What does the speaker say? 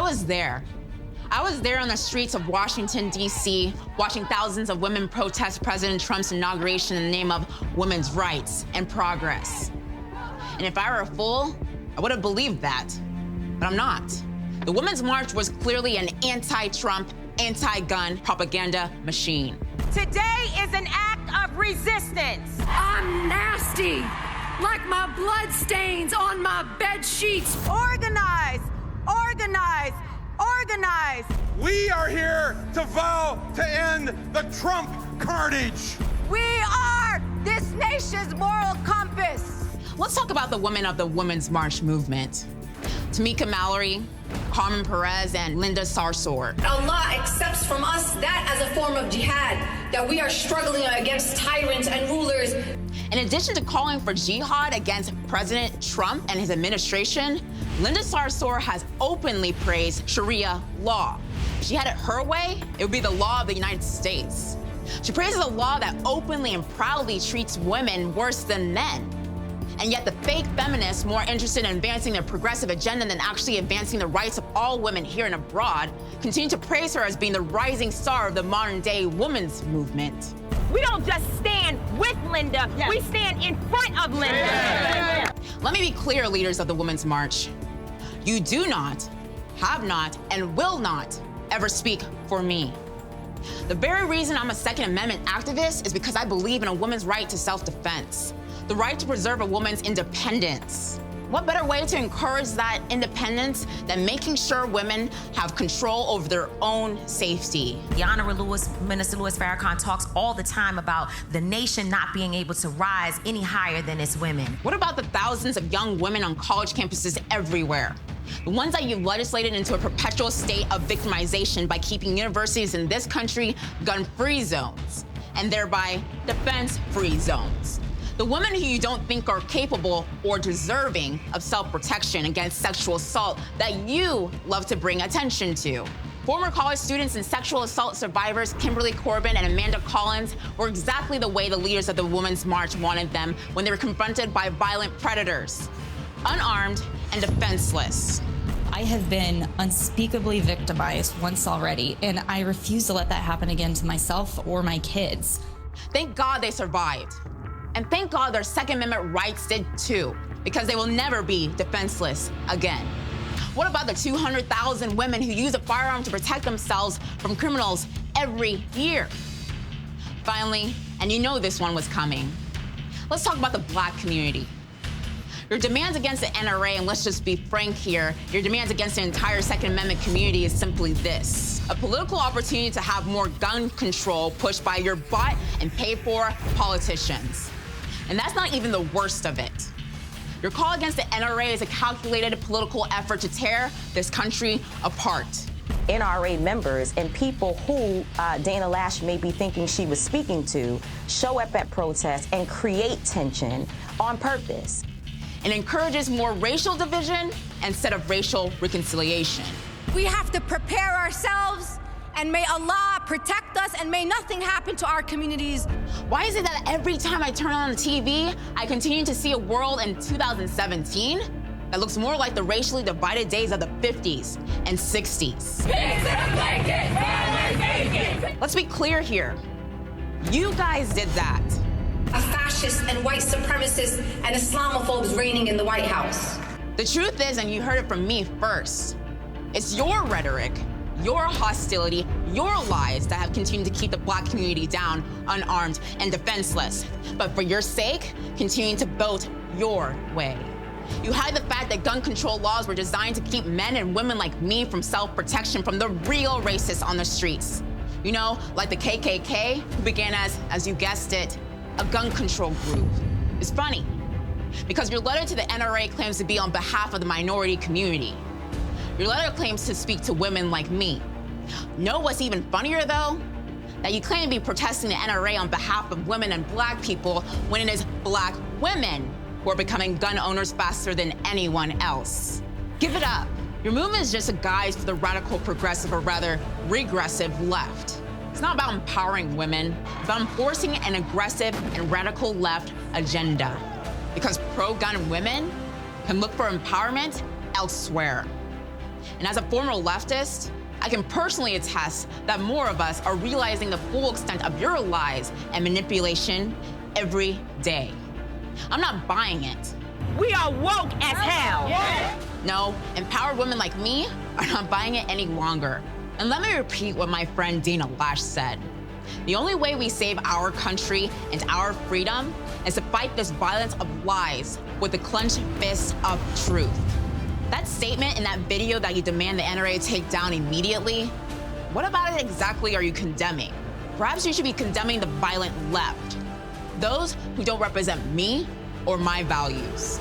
was there. I was there on the streets of Washington, D.C., watching thousands of women protest President Trump's inauguration in the name of women's rights and progress. And if I were a fool, I would have believed that. But I'm not. The Women's March was clearly an anti-Trump, anti-gun propaganda machine. Today is an act of resistance. I'm nasty, like my blood stains on my bed sheets. Organize, organize, organize. We are here to vow to end the Trump carnage. We are this nation's moral compass. Let's talk about the women of the Women's March movement. Tamika Mallory, Carmen Perez, and Linda Sarsour. Allah accepts from us that as a form of jihad, that we are struggling against tyrants and rulers. In addition to calling for jihad against President Trump and his administration, Linda Sarsour has openly praised Sharia law. If she had it her way, it would be the law of the United States. She praises a law that openly and proudly treats women worse than men. And yet the fake feminists, more interested in advancing their progressive agenda than actually advancing the rights of all women here and abroad, continue to praise her as being the rising star of the modern-day women's movement. We don't just stand with Linda, we stand in front of Linda. Let me be clear, leaders of the Women's March. You do not, have not, and will not ever speak for me. The very reason I'm a Second Amendment activist is because I believe in a woman's right to self-defense, the right to preserve a woman's independence. What better way to encourage that independence than making sure women have control over their own safety? The Honorable Minister Louis Farrakhan talks all the time about the nation not being able to rise any higher than its women. What about the thousands of young women on college campuses everywhere? The ones that you've legislated into a perpetual state of victimization by keeping universities in this country gun-free zones, and thereby defense-free zones. The women who you don't think are capable or deserving of self-protection against sexual assault that you love to bring attention to. Former college students and sexual assault survivors Kimberly Corbin and Amanda Collins were exactly the way the leaders of the Women's March wanted them when they were confronted by violent predators, unarmed and defenseless. I have been unspeakably victimized once already, and I refuse to let that happen again to myself or my kids. Thank God they survived. And thank God their Second Amendment rights did too, because they will never be defenseless again. What about the 200,000 women who use a firearm to protect themselves from criminals every year? Finally, and you know this one was coming, let's talk about the Black community. Your demands against the NRA, and let's just be frank here, your demands against the entire Second Amendment community is simply this: a political opportunity to have more gun control pushed by your bought and paid for politicians. And that's not even the worst of it. Your call against the NRA is a calculated political effort to tear this country apart. NRA members and people who Dana Lash may be thinking she was speaking to show up at protests and create tension on purpose. It encourages more racial division instead of racial reconciliation. We have to prepare ourselves, and may Allah protect us, and may nothing happen to our communities. Why is it that every time I turn on the TV, I continue to see a world in 2017 that looks more like the racially divided days of the 50s and 60s? Let's be clear here. You guys did that. A fascist and white supremacist and Islamophobes reigning in the White House. The truth is, and you heard it from me first, it's your rhetoric, your hostility, your lies that have continued to keep the Black community down, unarmed and defenseless. But for your sake, continue to vote your way. You hide the fact that gun control laws were designed to keep men and women like me from self-protection from the real racists on the streets. You know, like the KKK, who began as you guessed it, a gun control group. It's funny, because your letter to the NRA claims to be on behalf of the minority community. Your letter claims to speak to women like me. Know what's even funnier, though? That you claim to be protesting the NRA on behalf of women and Black people when it is Black women who are becoming gun owners faster than anyone else. Give it up. Your movement is just a guise for the radical progressive, or rather, regressive left. It's not about empowering women, it's about enforcing an aggressive and radical left agenda. Because pro-gun women can look for empowerment elsewhere. And as a former leftist, I can personally attest that more of us are realizing the full extent of your lies and manipulation every day. I'm not buying it. We are woke as hell. No, empowered women like me are not buying it any longer. And let me repeat what my friend Dana Lash said. The only way we save our country and our freedom is to fight this violence of lies with the clenched fist of truth. That statement in that video that you demand the NRA take down immediately, what about it exactly are you condemning? Perhaps you should be condemning the violent left, those who don't represent me or my values.